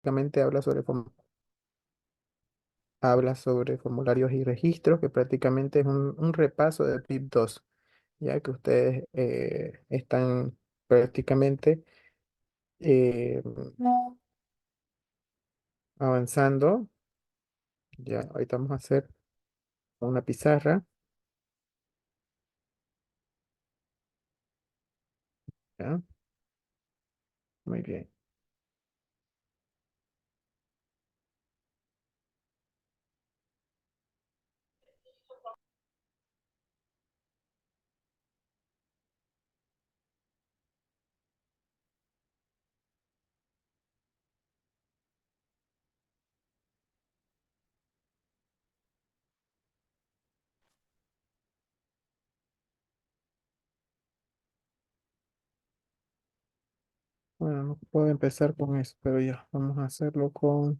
prácticamente habla sobre formularios y registros, que prácticamente es un repaso de PIP 2, ya que ustedes están prácticamente eh, avanzando. Ya, ahorita vamos a hacer una pizarra. Ya, muy bien. Bueno, no puedo empezar con eso, pero ya, vamos a hacerlo con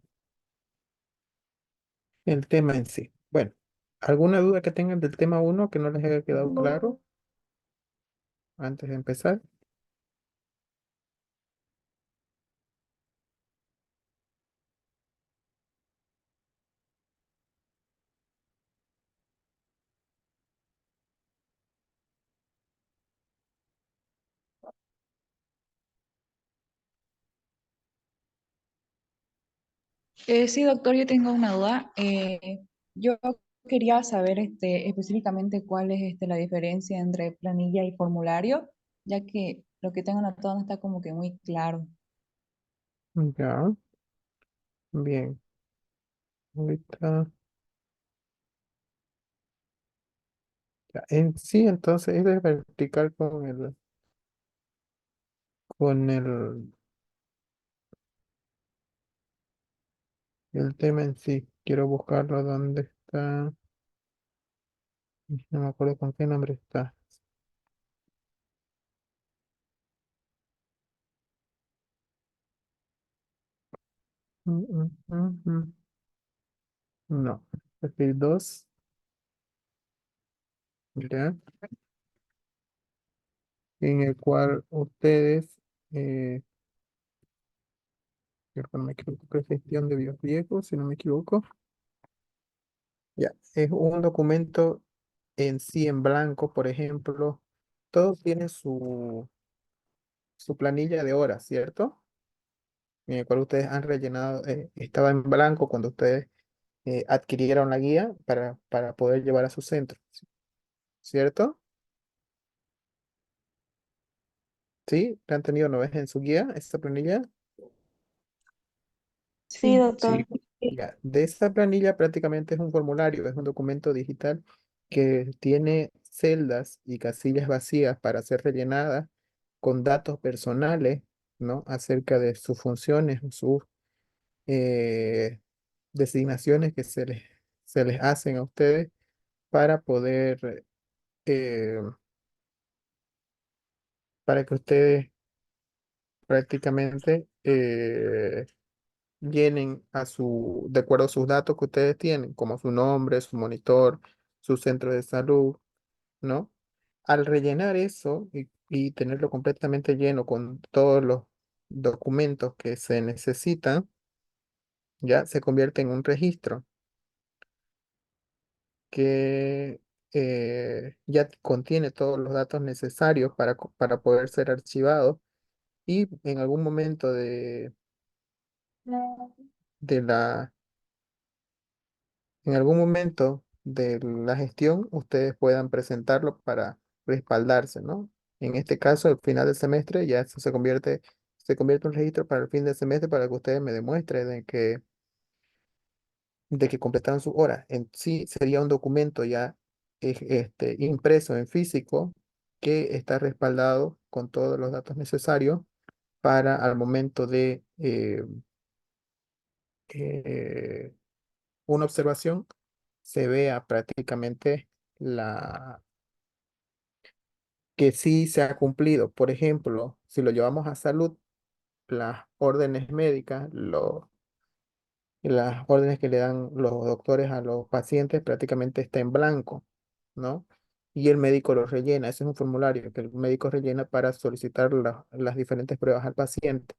el tema en sí. Bueno, ¿alguna duda que tengan del tema 1 que no les haya quedado claro antes de empezar? Sí, doctor, yo tengo una duda. Yo quería saber específicamente cuál es la diferencia entre planilla y formulario, ya que lo que tengo anotado no está como que muy claro. Ya, bien. Ahorita, ya, en sí, entonces, es de practicar con el tema en sí. Quiero buscarlo dónde está. No me acuerdo con qué nombre está. Mm. No, perfil 2, ya, en el cual ustedes, eh, creo que no me equivoco, que es gestión de biorriesgos, si no me equivoco, ya, es un documento en sí en blanco, por ejemplo, todos tienen su planilla de horas, ¿cierto? En el cual ustedes han rellenado, estaba en blanco cuando ustedes adquirieron la guía para poder llevar a su centro, ¿cierto? ¿Sí? ¿La han tenido una vez en su guía, esta planilla? Sí, doctor. Ya, de esta planilla prácticamente es un formulario, es un documento digital que tiene celdas y casillas vacías para ser rellenadas con datos personales, ¿no? Acerca de sus funciones o sus eh, designaciones que se les hacen a ustedes para poder, eh, para que ustedes prácticamente llenen de acuerdo a sus datos que ustedes tienen, como su nombre, su monitor, su centro de salud, ¿no? Al rellenar eso y tenerlo completamente lleno con todos los documentos que se necesitan, ya se convierte en un registro que ya contiene todos los datos necesarios para poder ser archivado y de la en algún momento de la gestión ustedes puedan presentarlo para respaldarse, ¿no? En este caso, al final del semestre ya eso se convierte en un registro para el fin del semestre para que ustedes me demuestren de que completaron sus horas. En sí sería un documento ya impreso en físico que está respaldado con todos los datos necesarios para al momento de eh, una observación se vea prácticamente la que sí se ha cumplido. Por ejemplo, si lo llevamos a salud, las órdenes médicas, las órdenes que le dan los doctores a los pacientes prácticamente está en blanco, ¿no? Y el médico lo rellena. Ese es un formulario que el médico rellena para solicitar las diferentes pruebas al paciente.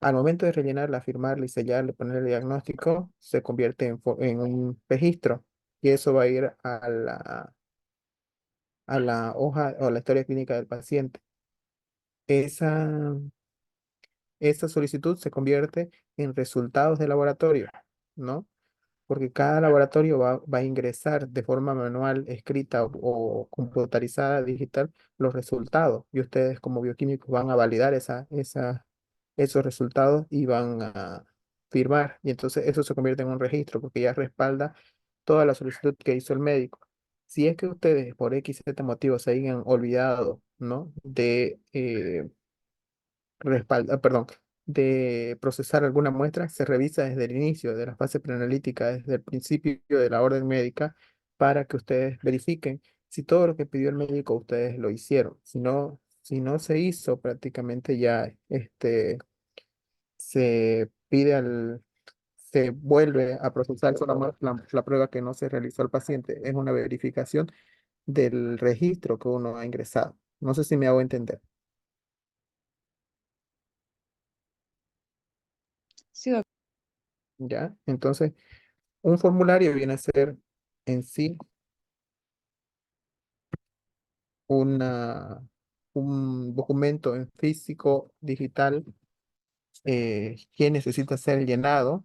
Al momento de rellenarla, firmarla y sellarle, poner el diagnóstico, se convierte en un registro y eso va a ir a la hoja o la historia clínica del paciente. Esa, esa solicitud se convierte en resultados de laboratorio, ¿no? Porque cada laboratorio va a ingresar de forma manual, escrita o computarizada, digital, los resultados. Y ustedes como bioquímicos van a validar esos resultados y van a firmar. Y entonces eso se convierte en un registro porque ya respalda toda la solicitud que hizo el médico. Si es que ustedes por X, Z motivo se hayan olvidado, ¿no? Perdón, de procesar alguna muestra, se revisa desde el inicio de la fase preanalítica, desde el principio de la orden médica, para que ustedes verifiquen si todo lo que pidió el médico ustedes lo hicieron. Si no se hizo, prácticamente ya se pide se vuelve a procesar solamente la prueba que no se realizó al paciente. Es una verificación del registro que uno ha ingresado. No sé si me hago entender. Sí, doctor. ¿Ya? Entonces, un formulario viene a ser en sí una, un documento en físico, digital, que necesita ser llenado,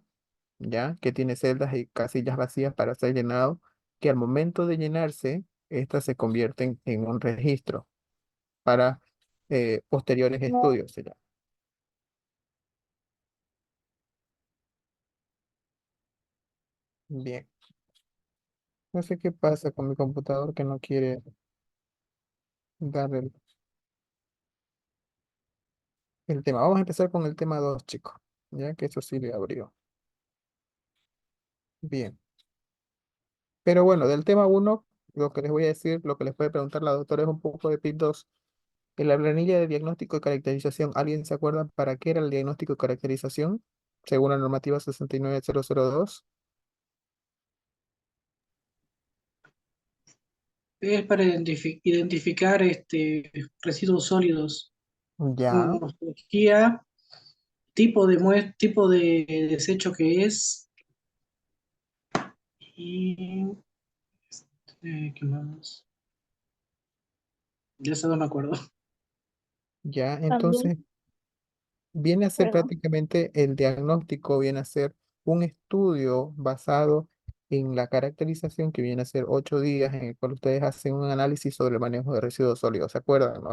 ¿ya? Que tiene celdas y casillas vacías para ser llenado, que al momento de llenarse, estas se convierten en un registro para posteriores estudios. ¿Ya? Bien. No sé qué pasa con mi computador que no quiere dar el tema. Vamos a empezar con el tema 2 chicos, ya que eso sí le abrió. Bien. Pero bueno, del tema uno, lo que les voy a decir, lo que les puede preguntar la doctora es un poco de PIP 2. En la planilla de diagnóstico y caracterización, ¿alguien se acuerda para qué era el diagnóstico y caracterización? Según la normativa 69002. Es para identificar residuos sólidos con Ya, morfología, tipo de desecho que es y ¿qué más? Ya eso no me acuerdo. ya. También, Entonces, viene a ser perdón. prácticamente el diagnóstico, viene a ser un estudio basado en la caracterización que viene a ser 8 días en el cual ustedes hacen un análisis sobre el manejo de residuos sólidos. ¿Se acuerdan, no?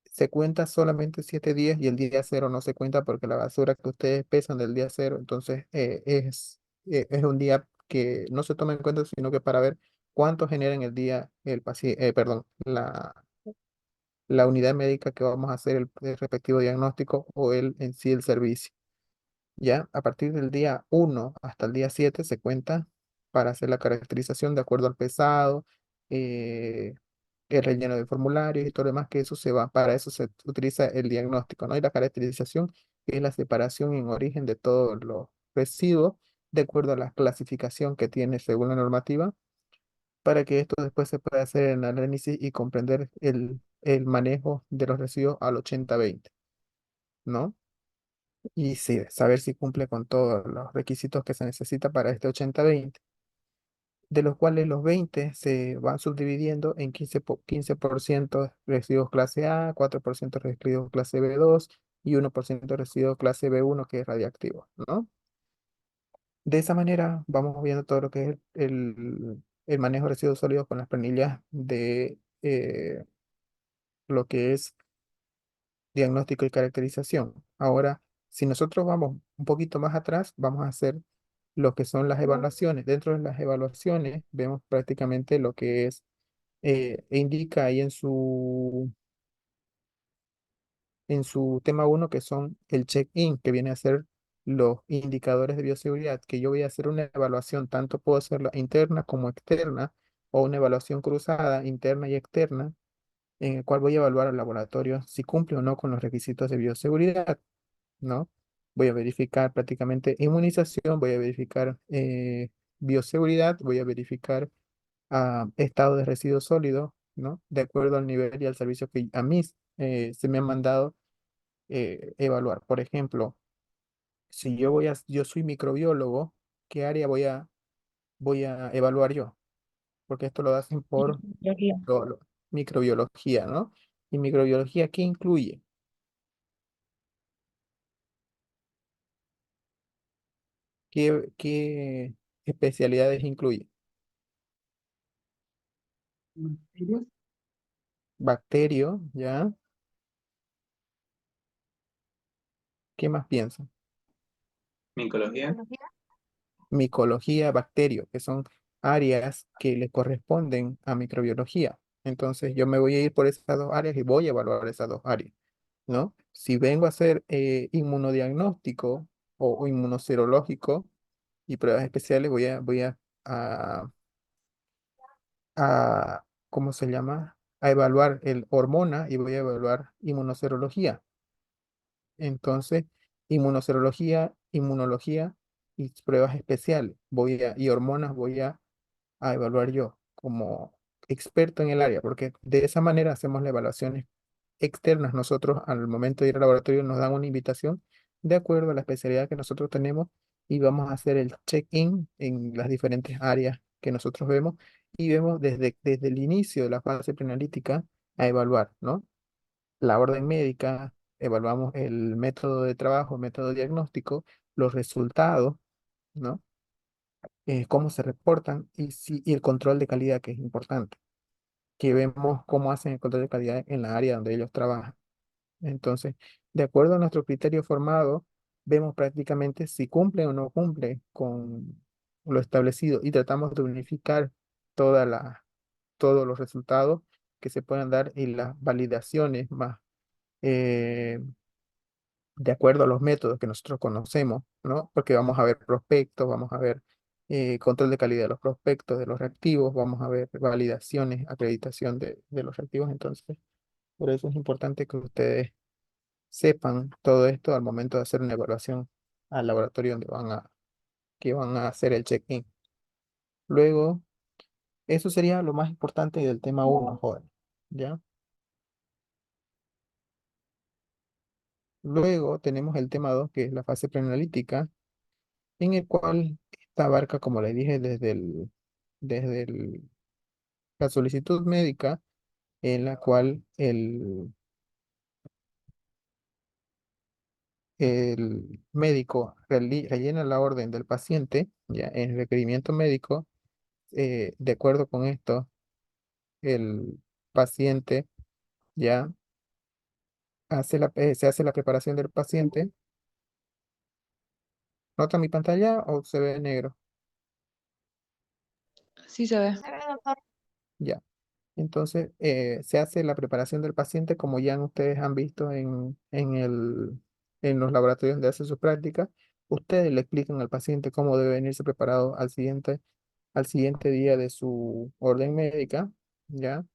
Se cuenta solamente 7 días y el día cero no se cuenta porque la basura que ustedes pesan del día cero, entonces es un día que no se toma en cuenta, sino que para ver cuánto genera en el día el paciente, perdón, la unidad médica que vamos a hacer el respectivo diagnóstico o en sí el servicio. Ya a partir del día 1 hasta el día 7 se cuenta para hacer la caracterización de acuerdo al pesado, eh, el relleno de formularios y todo lo demás, que eso se va, para eso se utiliza el diagnóstico, ¿no? Y la caracterización, que es la separación en origen de todos los residuos, de acuerdo a la clasificación que tiene según la normativa, para que esto después se pueda hacer el análisis y comprender el manejo de los residuos al 80-20, ¿no? Y sí, saber si cumple con todos los requisitos que se necesita para este 80-20, de los cuales los 20 se van subdividiendo en 15% residuos clase A, 4% residuos clase B2 y 1% residuos clase B1 que es radiactivo, ¿no? De esa manera vamos viendo todo lo que es el manejo de residuos sólidos con las planillas de lo que es diagnóstico y caracterización. Ahora, si nosotros vamos un poquito más atrás, vamos a hacer lo que son las evaluaciones. Dentro de las evaluaciones vemos prácticamente lo que es, indica ahí en su tema uno que son el check-in, que viene a ser los indicadores de bioseguridad, que yo voy a hacer una evaluación, tanto puedo hacerla interna como externa, o una evaluación cruzada, interna y externa, en el cual voy a evaluar al laboratorio si cumple o no con los requisitos de bioseguridad, ¿no? Voy a verificar prácticamente inmunización, voy a verificar bioseguridad, voy a verificar estado de residuos sólidos, ¿no? De acuerdo al nivel y al servicio que a mí se me han mandado evaluar. Por ejemplo, si yo soy microbiólogo, ¿qué área voy a evaluar yo? Porque esto lo hacen por Biología. lo- microbiología, ¿no? ¿Y microbiología qué incluye? ¿Qué especialidades incluye? Bacterias. Bacterio, ¿ya? ¿Qué más piensa? Micología. Micología, bacterio, que son áreas que le corresponden a microbiología. Entonces yo me voy a ir por esas dos áreas y voy a evaluar esas dos áreas, ¿no? Si vengo a hacer inmunodiagnóstico o inmunoserológico y pruebas especiales, a, ¿cómo se llama? A evaluar el hormona y voy a evaluar inmunoserología. Entonces, inmunoserología, inmunología y pruebas especiales. Y hormonas a evaluar yo como experto en el área, porque de esa manera hacemos las evaluaciones externas. Nosotros al momento de ir al laboratorio nos dan una invitación de acuerdo a la especialidad que nosotros tenemos y vamos a hacer el check-in en las diferentes áreas que nosotros vemos y vemos desde el inicio de la fase preanalítica a evaluar, ¿no? La orden médica, evaluamos el método de trabajo, método diagnóstico, los resultados, ¿no? Cómo se reportan y el control de calidad, que es importante, que vemos cómo hacen el control de calidad en la área donde ellos trabajan. Entonces, de acuerdo a nuestro criterio formado, vemos prácticamente si cumple o no cumple con lo establecido y tratamos de unificar toda todos los resultados que se puedan dar y las validaciones más eh, de acuerdo a los métodos que nosotros conocemos, ¿no? Porque vamos a ver prospectos, vamos a ver control de calidad de los prospectos, de los reactivos, vamos a ver validaciones, acreditación de los reactivos. Entonces, por eso es importante que ustedes sepan todo esto al momento de hacer una evaluación al laboratorio que van a hacer el check-in. Luego, eso sería lo más importante del tema uno, joven, ¿ya? Luego tenemos el tema 2, que es la fase preanalítica, en el cual esta abarca, como le dije, la solicitud médica, en la cual el médico rellena la orden del paciente, ya en el requerimiento médico. De acuerdo con esto, el paciente ya se hace la preparación del paciente. ¿Nota mi pantalla o se ve negro? Sí se ve. Ya. Entonces, se hace la preparación del paciente, como ya ustedes han visto en los laboratorios donde hace su práctica. Ustedes le explican al paciente cómo debe venirse preparado al siguiente día de su orden médica, ¿ya?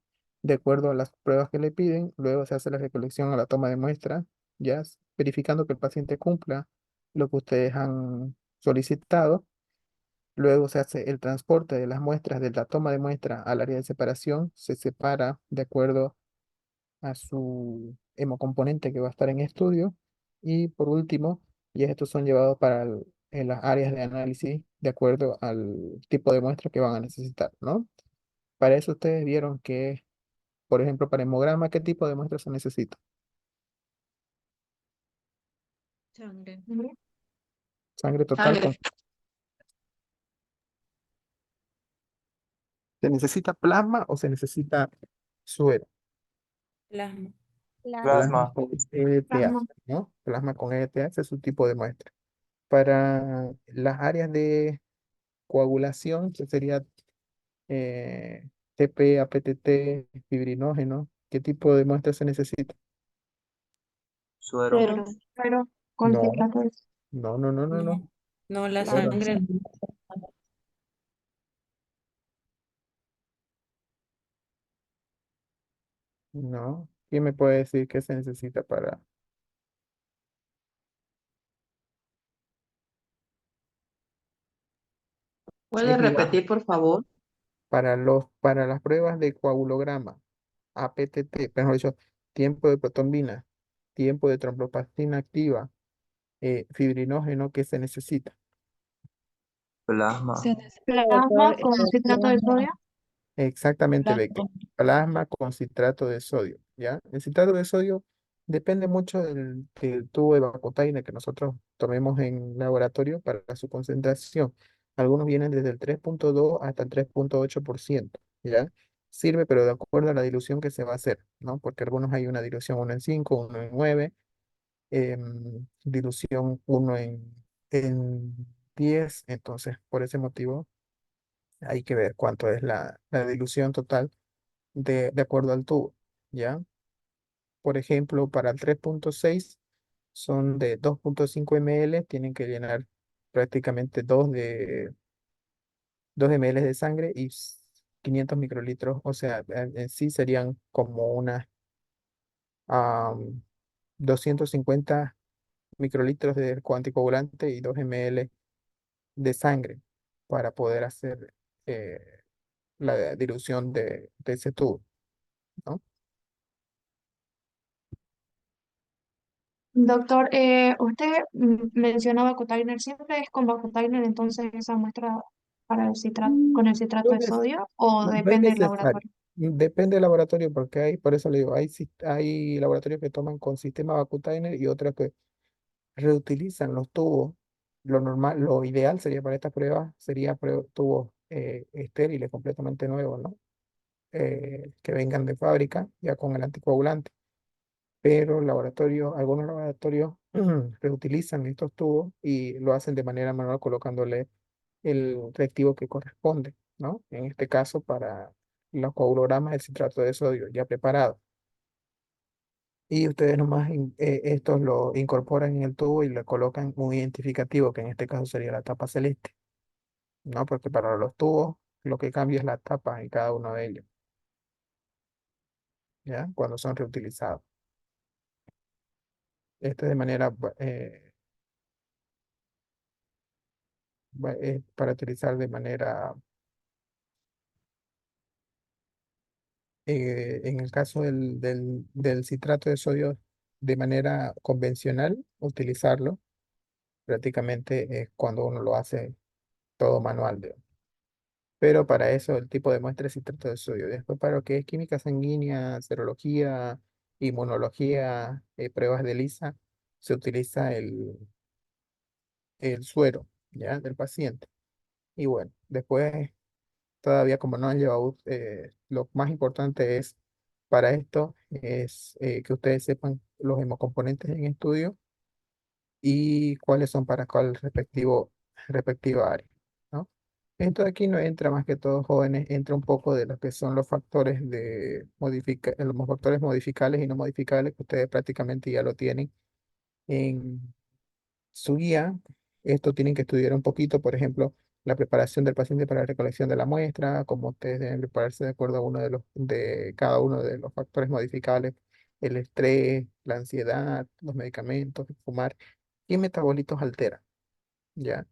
De acuerdo a las pruebas que le piden. Luego se hace la recolección a la toma de muestra, ¿ya? Verificando que el paciente cumpla lo que ustedes han solicitado. Luego se hace el transporte de las muestras de la toma de muestra al área de separación. Se separa de acuerdo a su hemocomponente que va a estar en estudio. Y por último, ya estos son llevados en las áreas de análisis de acuerdo al tipo de muestra que van a necesitar, ¿no? Para eso ustedes vieron que, por ejemplo, para hemograma, ¿qué tipo de muestra se necesita? Sangre. Sangre total Sangre. con... ¿Se necesita plasma o se necesita suero? Plasma. Plasma Plasma. con ETH, ¿no? Plasma con ETH, ese es su tipo de muestra. Para las áreas de coagulación, que sería TP, APTT, fibrinógeno, ¿qué tipo de muestra se necesita? Suero. Pero No, no. no, la Suero, sangre. no. ¿Quién me puede decir qué se necesita ¿Puede es igual, repetir, por favor? para las pruebas de coagulograma, APTT, mejor dicho, tiempo de protombina, tiempo de tromboplastina activa, fibrinógeno que se necesita. Plasma. Se necesita, Plasma doctor, con citrato de sodio. Exactamente, plasma Becky. Plasma con citrato de sodio, ¿ya? El citrato de sodio depende mucho del tubo de Vacutainer que nosotros tomemos en laboratorio para su concentración. Algunos vienen desde el 3,2 hasta el 3,8%, ¿ya? Sirve, pero de acuerdo a la dilución que se va a hacer, ¿no? Porque algunos hay una dilución 1 en 5, 1 en 9, dilución 1 en 10. Entonces, por ese motivo, hay que ver cuánto es la dilución total de acuerdo al tubo, ¿ya? Por ejemplo, para el 3,6 son de 2,5 ml, tienen que llenar prácticamente 2 ml de sangre y 500 microlitros, o sea, en sí serían como unas 250 microlitros de coanticoagulante y 2 ml de sangre para poder hacer la dilución de ese tubo, ¿no? Doctor, usted mencionaba Vacutainer, ¿siempre es con Vacutainer entonces esa muestra para el citrato, con el No citrato de es, sodio o no es depende del necesario. laboratorio? Depende del laboratorio, porque por eso le digo, hay laboratorios que toman con sistema Vacutainer y otros que reutilizan los tubos. Lo normal, lo ideal sería para estas pruebas, sería tubos estériles, completamente nuevos, ¿no? Que vengan de fábrica, ya con el anticoagulante. Pero algunos laboratorios reutilizan estos tubos y lo hacen de manera manual colocándole el reactivo que corresponde, ¿no? En este caso, para los coagulogramas, el citrato de sodio ya preparado. Y ustedes nomás estos lo incorporan en el tubo y le colocan un identificativo, que en este caso sería la tapa celeste, ¿no? Porque para los tubos lo que cambia es la tapa en cada uno de ellos, ¿ya? Cuando son reutilizados. Este de manera, para utilizar de manera, en el caso del citrato de sodio, de manera convencional, utilizarlo prácticamente es cuando uno lo hace todo manual, pero para eso el tipo de muestra es citrato de sodio. Después para lo que es química sanguínea, serología, inmunología, pruebas de ELISA, se utiliza el suero, ¿ya? Del paciente. Y bueno, después todavía como no han llevado, lo más importante es para esto es que ustedes sepan los hemocomponentes en estudio y cuáles son para cuál respectiva área, ¿no? Esto de aquí no entra más que todos jóvenes, entra un poco de lo que son los factores los factores modificables y no modificables que ustedes prácticamente ya lo tienen en su guía. Esto tienen que estudiar un poquito, por ejemplo, la preparación del paciente para la recolección de la muestra, cómo ustedes deben prepararse de acuerdo a de cada uno de los factores modificables, el estrés, la ansiedad, los medicamentos, fumar, qué metabolitos altera, ¿ya?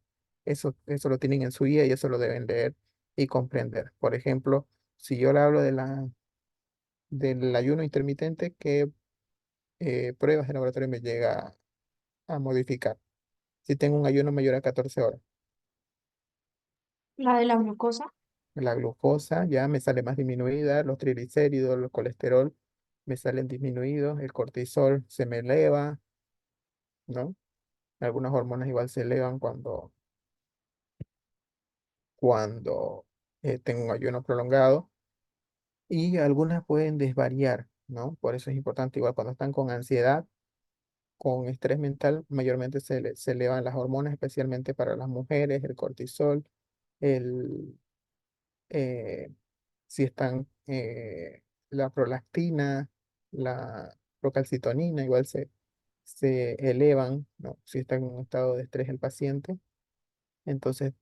Eso lo tienen en su guía y eso lo deben leer y comprender. Por ejemplo, si yo le hablo del ayuno intermitente, ¿qué pruebas de laboratorio me llega a modificar? Si tengo un ayuno mayor a 14 horas. La de la glucosa. La glucosa ya me sale más disminuida, los triglicéridos, el colesterol me salen disminuidos, el cortisol se me eleva, ¿no? Algunas hormonas igual se elevan cuando tengo un ayuno prolongado y algunas pueden desvariar, ¿no? Por eso es importante, igual cuando están con ansiedad, con estrés mental, mayormente se elevan las hormonas, especialmente para las mujeres, el cortisol, el, eh, si están la prolactina, la procalcitonina, igual se elevan, ¿no? Si está en un estado de estrés el paciente. Entonces,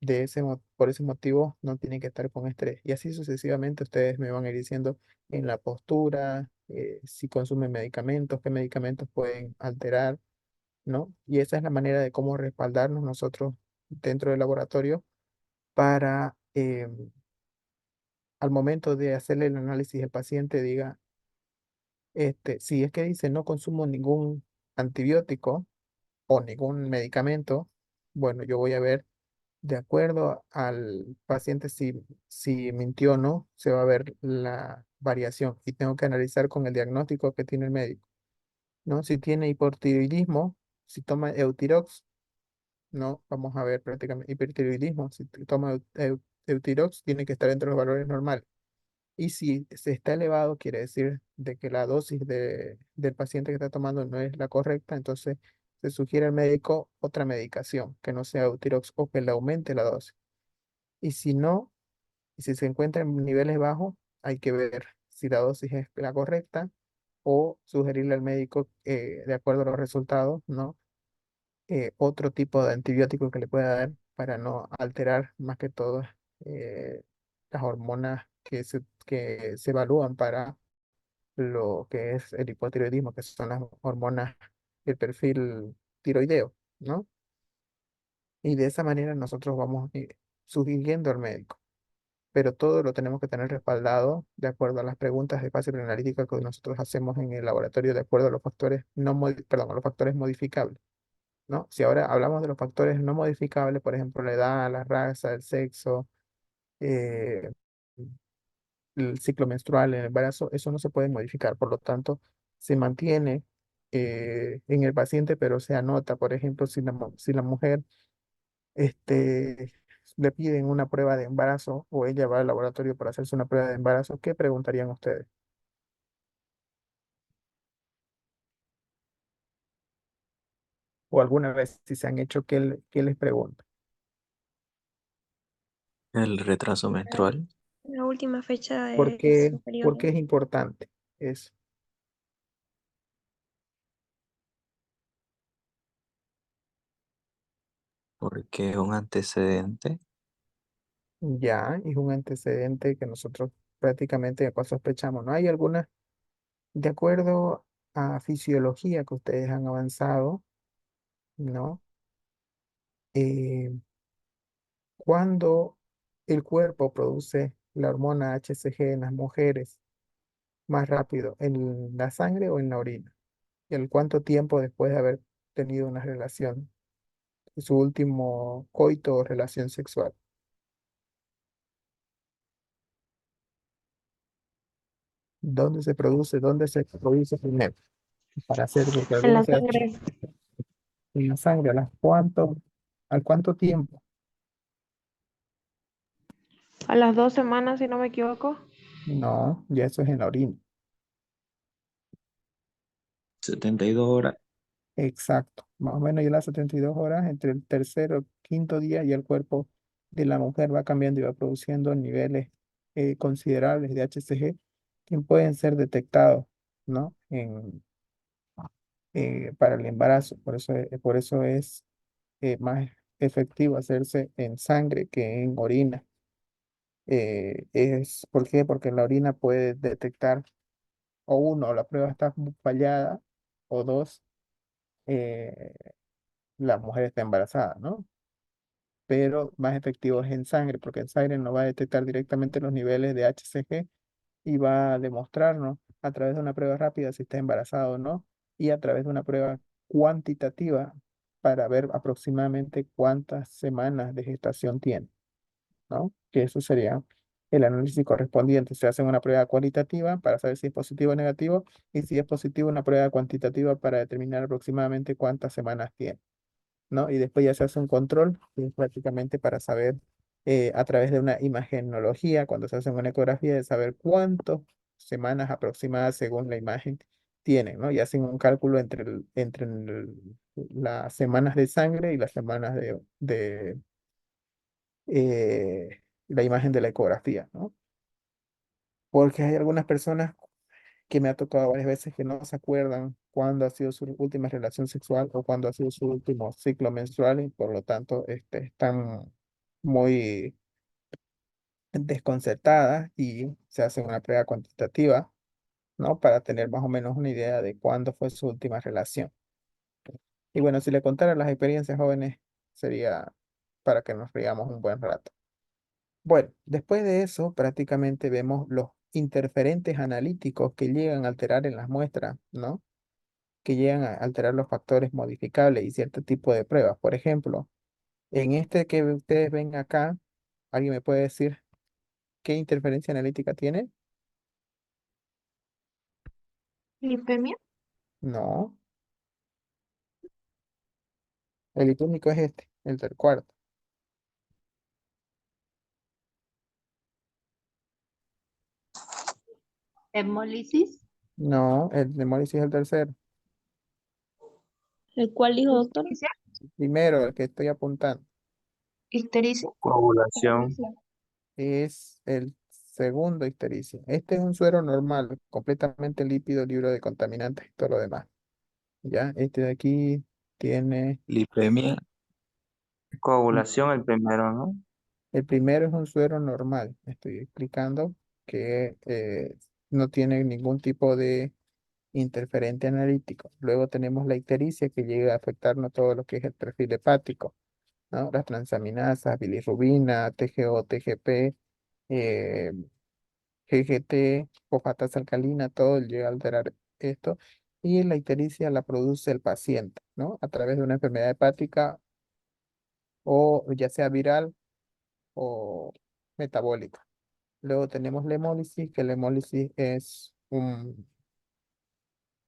por ese motivo, no tiene que estar con estrés. Y así sucesivamente, ustedes me van a ir diciendo en la postura, si consumen medicamentos, qué medicamentos pueden alterar, ¿no? Y esa es la manera de cómo respaldarnos nosotros dentro del laboratorio para, al momento de hacerle el análisis, el paciente diga, si es que dice no consumo ningún antibiótico o ningún medicamento, bueno, yo voy a ver de acuerdo al paciente si mintió o no, se va a ver la variación y tengo que analizar con el diagnóstico que tiene el médico, ¿no? Si tiene hipotiroidismo, si toma Eutirox, ¿no? Vamos a ver prácticamente hipertiroidismo, si toma Eutirox, tiene que estar entre los valores normales. Y si se está elevado, quiere decir de que la dosis del paciente que está tomando no es la correcta, entonces se sugiere al médico otra medicación que no sea Eutirox o que le aumente la dosis. Y si no, y si se encuentra en niveles bajos, hay que ver si la dosis es la correcta o sugerirle al médico, de acuerdo a los resultados, ¿no? Otro tipo de antibiótico que le pueda dar para no alterar más que todo eh, las hormonas que se evalúan para lo que es el hipotiroidismo, que son las hormonas del perfil tiroideo, ¿no? Y de esa manera nosotros vamos sugiriendo al médico, pero todo lo tenemos que tener respaldado de acuerdo a las preguntas de fase preanalítica que nosotros hacemos en el laboratorio, de acuerdo a los factores no perdón, a los factores modificables, ¿no? Si ahora hablamos de los factores no modificables, por ejemplo, la edad, la raza, el sexo, eh, el ciclo menstrual, el embarazo, eso no se puede modificar, por lo tanto, se mantiene en el paciente, pero se anota, por ejemplo, si la mujer este, le piden una prueba de embarazo o ella va al laboratorio para hacerse una prueba de embarazo, ¿qué preguntarían ustedes? O alguna vez si se han hecho, ¿qué les preguntan? El retraso menstrual, La última fecha ¿Por de qué, su por qué periodo. es importante eso? porque es un antecedente, Ya, es un antecedente que nosotros prácticamente sospechamos, ¿no? Hay algunas, de acuerdo a fisiología que ustedes han avanzado, ¿no? Eh, cuando el cuerpo produce la hormona HCG en las mujeres más rápido, en la sangre o en la orina, y el cuánto tiempo después de haber tenido una relación, su último coito o relación sexual. ¿Dónde se produce? ¿Dónde se produce primero? Para hacer, porque En la algunos se hacen sangre, en la sangre, ¿al cuánto tiempo? a las 2 semanas, si no me equivoco. No, ya eso es en la orina. 72 horas. Exacto. Más o menos ya las 72 horas, entre el tercer o quinto día, y el cuerpo de la mujer va cambiando y va produciendo niveles considerables de HCG que pueden ser detectados, ¿no? Para el embarazo. Por eso es más efectivo hacerse en sangre que en orina. ¿Por qué? Porque en la orina puede detectar, o uno, la prueba está fallada, o dos, eh, la mujer está embarazada, ¿no? Pero más efectivo es en sangre, porque en sangre no va a detectar directamente los niveles de HCG y va a demostrarnos a través de una prueba rápida si está embarazada o no, y a través de una prueba cuantitativa para ver aproximadamente cuántas semanas de gestación tiene, ¿no? Que eso sería el análisis correspondiente. Se hace una prueba cualitativa para saber si es positivo o negativo, y si es positivo, una prueba cuantitativa para determinar aproximadamente cuántas semanas tiene, ¿no? Y después ya se hace un control, que es prácticamente para saber a través de una imagenología, cuando se hace una ecografía, de saber cuántas semanas aproximadas según la imagen tienen, ¿no? Y hacen un cálculo las semanas de sangre y las semanas de la imagen de la ecografía, ¿no? Porque hay algunas personas que me ha tocado varias veces que no se acuerdan cuándo ha sido su última relación sexual o cuándo ha sido su último ciclo menstrual, y por lo tanto están muy desconcertadas y se hace una prueba cuantitativa, ¿no? Para tener más o menos una idea de cuándo fue su última relación. Y bueno, si le contara las experiencias jóvenes, sería para que nos riamos un buen rato. Bueno, después de eso, prácticamente vemos los interferentes analíticos que llegan a alterar en las muestras, ¿no? que llegan a alterar los factores modificables y cierto tipo de pruebas. Por ejemplo, en este que ustedes ven acá, ¿alguien me puede decir qué interferencia analítica tiene? Lipemia, No, el lipímico es este, el del cuarto. Hemólisis. No, el de Morris es el tercero. ¿El cuál dijo, doctor? ictericia, Primero, el que estoy apuntando, ictericia, Coagulación. es el segundo ictericia. Este es un suero normal, completamente lípido, libre de contaminantes y todo lo demás. ¿Ya? Este de aquí tiene, Lipemia. Coagulación el primero, ¿no? el primero es un suero normal. Estoy explicando que no tiene ningún tipo de interferente analítico. Luego tenemos la ictericia que llega a afectarnos todo lo que es el perfil hepático, ¿no? Las transaminasas, bilirrubina, TGO, TGP, eh, GGT, fosfatasa alcalina, todo llega a alterar esto. Y la ictericia la produce el paciente, ¿no? A través de una enfermedad hepática o ya sea viral o metabólica. Luego tenemos la hemólisis, que la hemólisis es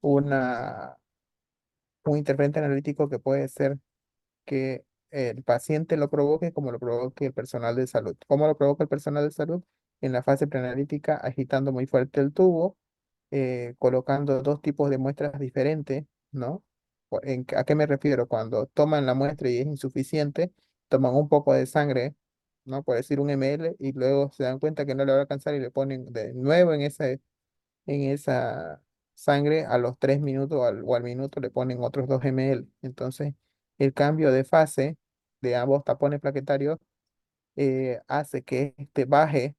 una, un interferente analítico que puede ser que el paciente lo provoque como lo provoque el personal de salud. ¿Cómo lo provoca el personal de salud? En la fase preanalítica, agitando muy fuerte el tubo, colocando dos tipos de muestras diferentes, ¿no? ¿A qué me refiero? Cuando toman la muestra y es insuficiente, toman un poco de sangre, ¿no? Por decir 1 ml, y luego se dan cuenta que no le va a alcanzar y le ponen de nuevo en esa sangre a los 3 minutos o al minuto le ponen otros 2 ml. Entonces, el cambio de fase de ambos tapones plaquetarios hace que este baje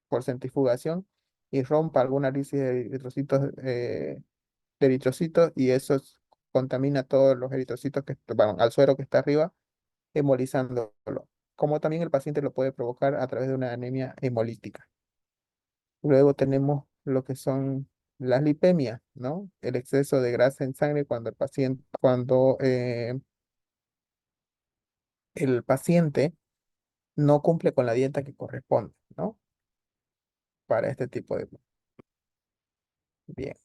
por centrifugación y rompa alguna lisis de eritrocitos y eso contamina todos los eritrocitos que van al suero que está arriba, hemolizándolo. Como también el paciente lo puede provocar a través de una anemia hemolítica. Luego tenemos lo que son las lipemias, ¿no? El exceso de grasa en sangre cuando el paciente no cumple con la dieta que corresponde, ¿no? Para este tipo de... Bien.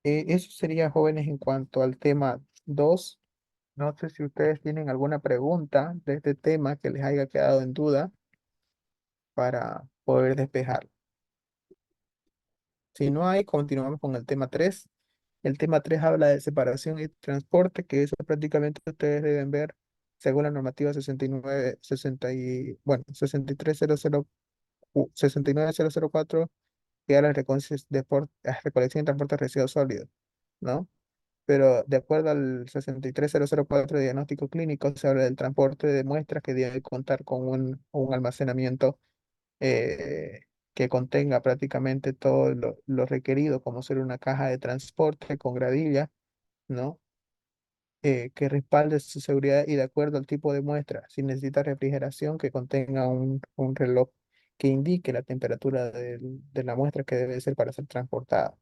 Eso sería, jóvenes, en cuanto al tema 2. No sé si ustedes tienen alguna pregunta de este tema que les haya quedado en duda para poder despejar. Si no hay, continuamos con el tema 3. El tema 3 habla de separación y transporte, que eso prácticamente ustedes deben ver según la normativa 69, 60 y, bueno, 63004, que habla de recolección y transporte de residuos sólidos, ¿no? Pero de acuerdo al 63004 de diagnóstico clínico, se habla del transporte de muestras que debe contar con un almacenamiento eh, que contenga prácticamente todo lo requerido, como ser una caja de transporte con gradilla, ¿no? Que respalde su seguridad y de acuerdo al tipo de muestra. Si necesita refrigeración, que contenga un reloj que indique la temperatura de la muestra que debe ser para ser transportada.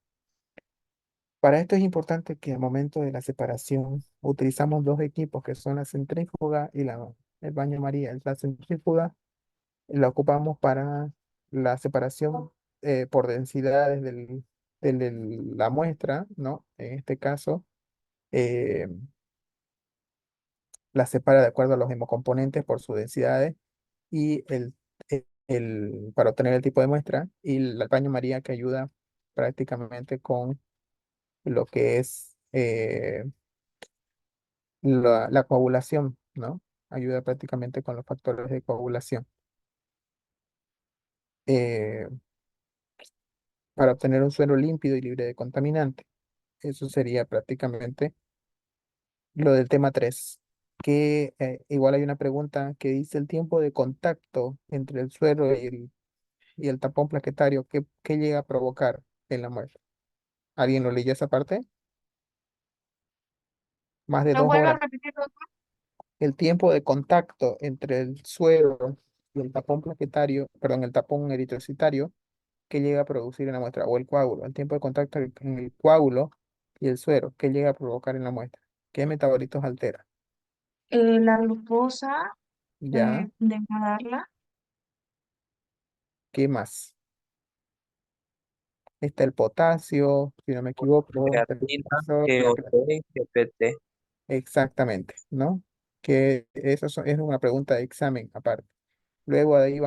Para esto es importante que al momento de la separación utilizamos dos equipos que son la centrífuga y el baño María. La centrífuga la ocupamos para la separación por densidades de la muestra, ¿no? En este caso, eh, la separa de acuerdo a los hemocomponentes por sus densidades y para obtener el tipo de muestra, y el baño María que ayuda prácticamente con lo que es la coagulación, ¿no? Ayuda prácticamente con los factores de coagulación. eh, para obtener un suelo límpido y libre de contaminantes. Eso sería prácticamente lo del tema 3. Que igual hay una pregunta que dice el tiempo de contacto entre el suelo y el tapón plaquetario, ¿qué llega a provocar en la muestra? ¿Alguien lo leyó esa parte? Más de no dos vuelve a horas. repetir, doctor. El tiempo de contacto entre el suelo y el tapón plaquetario, perdón, el tapón eritrocitario, ¿qué llega a producir en la muestra? O el coágulo, el tiempo de contacto en el coágulo y el suero, ¿qué llega a provocar en la muestra? ¿Qué metabolitos altera? La glucosa, Ya, degradarla. ¿qué más? Está el potasio, si no me equivoco, está el Creatina, sodio, GOT, GPT. exactamente, ¿no? Que es una pregunta de examen aparte. Luego de ahí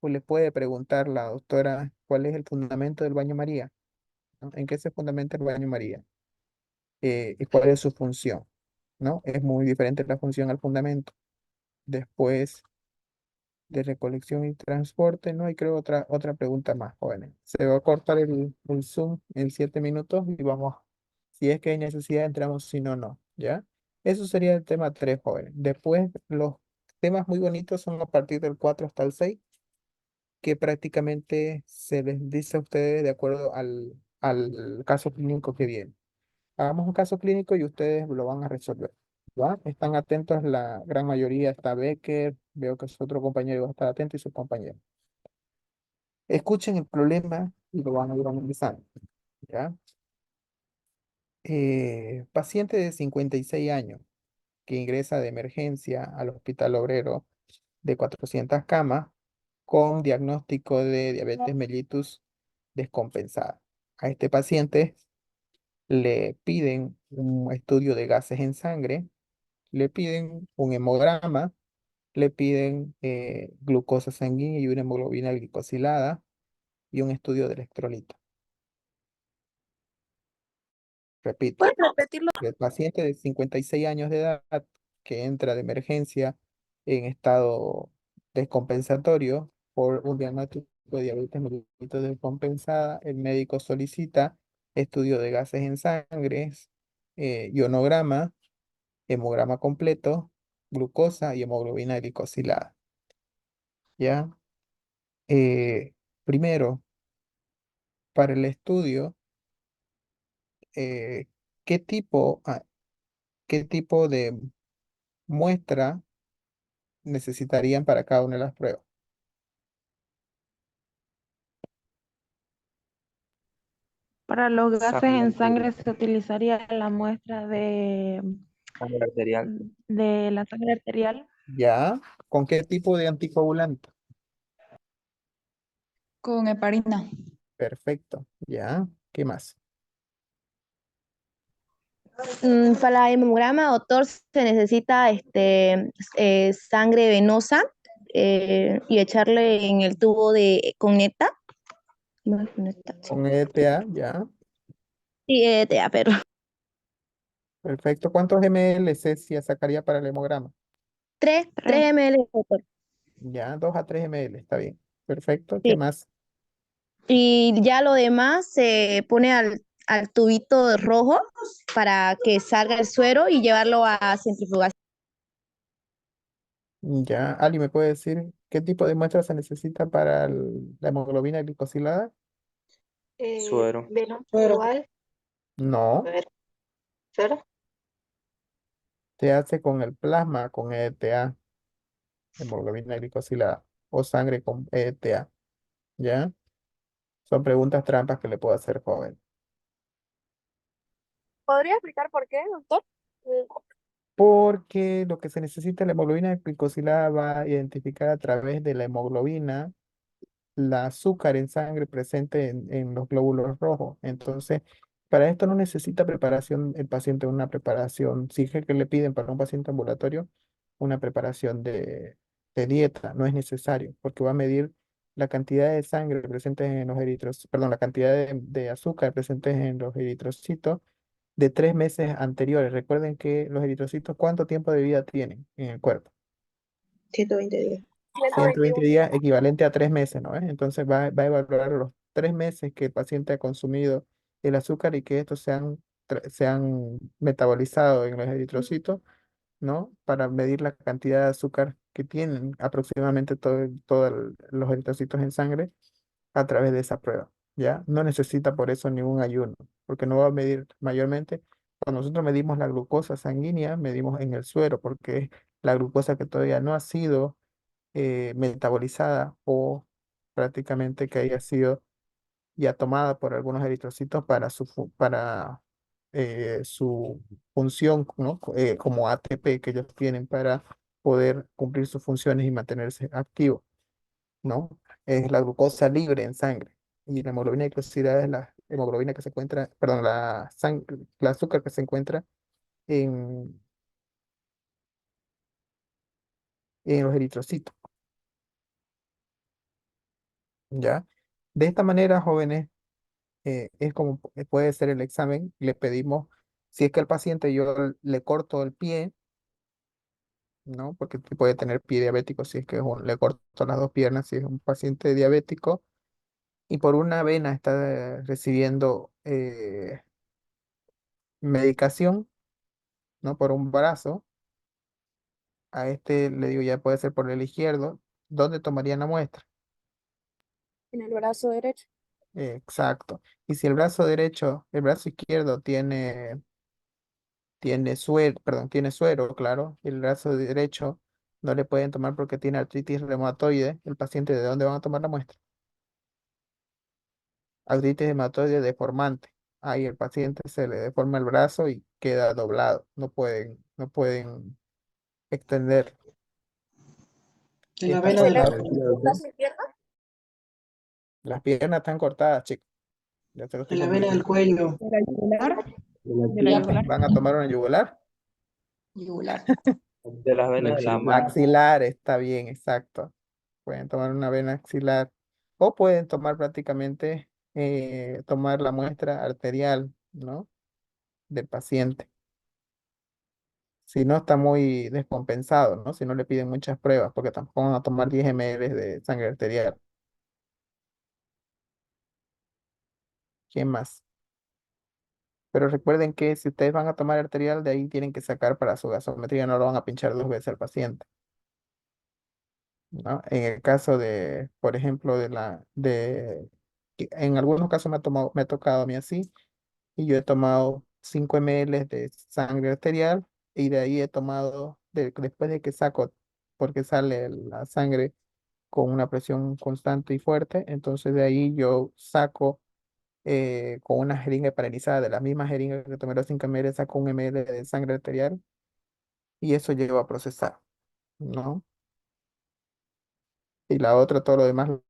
pues, le puede preguntar la doctora cuál es el fundamento del baño María, ¿no? ¿En qué se fundamenta el baño María? Y cuál es su función, ¿no? Es muy diferente la función al fundamento. Después de recolección y transporte, ¿no? Y creo otra pregunta más, jóvenes. Se va a cortar el Zoom en 7 minutos y vamos, si es que hay necesidad, entramos, si no, no, ¿ya? Eso sería el tema 3, jóvenes. Después, los temas muy bonitos son a partir del 4 hasta el 6, que prácticamente se les dice a ustedes de acuerdo al caso clínico que viene. Hagamos un caso clínico y ustedes lo van a resolver. ¿Va? Están atentos, la gran mayoría está Becker, veo que su otro compañero va a estar atento y su compañero. Escuchen el problema y lo van a ir analizando. ¿Ya? Paciente de 56 años que ingresa de emergencia al Hospital Obrero de 400 camas con diagnóstico de diabetes mellitus descompensada. A este paciente le piden un estudio de gases en sangre, le piden un hemograma, le piden glucosa sanguínea y una hemoglobina glicosilada y un estudio de electrolito. Repito, ¿Puedes repetirlo? el paciente de 56 años de edad que entra de emergencia en estado descompensatorio por un diagnóstico de diabetes mellitus descompensada, el médico solicita estudio de gases en sangre, ionograma, hemograma completo, glucosa y hemoglobina glicosilada. ¿Ya? Primero, para el estudio, eh, ¿qué qué tipo de muestra necesitarían para cada una de las pruebas? Para los gases Sangre en arterial. sangre se utilizaría la muestra Sangre arterial. de la sangre arterial ¿Ya? ¿Con qué tipo de anticoagulante? Con heparina. Perfecto. ¿Ya? ¿Qué más? Para el hemograma, doctor, se necesita sangre venosa y echarle en el tubo con neta. No, neta, sí. Con ETA, ¿ya? Sí, pero Perfecto. ¿Cuántos ml se sacaría para el hemograma? 3 3. ml, doctor. Ya, 2 a 3 ml, está bien. Perfecto. ¿Qué Sí. más? Y ya lo demás se pone al tubito rojo para que salga el suero y llevarlo a centrifugación. Ya, Ali, ¿me puede decir qué tipo de muestra se necesita para la hemoglobina glicosilada? Suero. Veno, Suero. igual. No, Suero. se hace con el plasma, con ETA, hemoglobina glicosilada, o sangre con ETA, ¿ya? Son preguntas trampas que le puedo hacer, joven. ¿Podría explicar por qué, doctor? Porque lo que se necesita, la hemoglobina glicosilada va a identificar a través de la hemoglobina la azúcar en sangre presente en los glóbulos rojos. Entonces, para esto no necesita preparación el paciente, una preparación, si es que le piden para un paciente ambulatorio, una preparación de dieta, no es necesario, porque va a medir la cantidad de sangre presente en los perdón, la cantidad de azúcar presentes en los eritrocitos de 3 meses anteriores. Recuerden que los eritrocitos, ¿cuánto tiempo de vida tienen en el cuerpo? 120 días. 120 días equivalente a 3 meses, ¿no? Entonces va a evaluar los 3 meses que el paciente ha consumido el azúcar y que estos se han metabolizado en los eritrocitos, ¿no? Para medir la cantidad de azúcar que tienen aproximadamente todos los eritrocitos en sangre a través de esa prueba, ¿ya? No necesita por eso ningún ayuno, porque no va a medir mayormente. Cuando nosotros medimos la glucosa sanguínea, medimos en el suero, porque es la glucosa que todavía no ha sido metabolizada o prácticamente que haya sido ya tomada por algunos eritrocitos para su función, ¿no? Como ATP que ellos tienen para poder cumplir sus funciones y mantenerse activos, ¿no? Es la glucosa libre en sangre. Y la hemoglobina glicosida es la hemoglobina que se encuentra, perdón, la azúcar que se encuentra en, en los eritrocitos, ¿ya? De esta manera, jóvenes, es como puede ser el examen. Le pedimos, si es que al paciente yo le corto el pie, ¿no? Porque puede tener pie diabético si es que le corto las dos piernas, si es un paciente diabético, y por una vena está recibiendo medicación, ¿no? Por un brazo, a este le digo ya puede ser por el izquierdo, ¿dónde tomarían la muestra? En el brazo derecho. Exacto. Y si el brazo izquierdo tiene suero, claro, y el brazo derecho no le pueden tomar porque tiene artritis reumatoide, el paciente, ¿de dónde van a tomar la muestra? Artritis reumatoide deformante. Ahí el paciente se le deforma el brazo y queda doblado. No pueden extender. En la Esta vena fue del, la cu- Las piernas están cortadas, chicos. Ya te lo estoy en la vena del complicando. cuello. ¿De la yugular? ¿De la Ya, yugular? ¿Van a tomar una yugular? Yugular. De las venas de la mano. Axilar, está bien, exacto. Pueden tomar una vena axilar o pueden tomar prácticamente, tomar la muestra arterial, ¿no? Del paciente. Si no está muy descompensado, ¿no? Si no le piden muchas pruebas, porque tampoco van a tomar 10 ml de sangre arterial. ¿Quién más? Pero recuerden que si ustedes van a tomar arterial, de ahí tienen que sacar para su gasometría, no lo van a pinchar dos veces al paciente, ¿no? En el caso de, por ejemplo, que en algunos casos me ha tocado a mí así, y yo he tomado 5 ml de sangre arterial, y de ahí he tomado, después de que saco, porque sale la sangre con una presión constante y fuerte, entonces de ahí yo saco, con una jeringa paralizada, de la misma jeringa que tomé los 5 ml, saco 1 ml de sangre arterial y eso llevo a procesar, ¿no? Y la otra, todo lo demás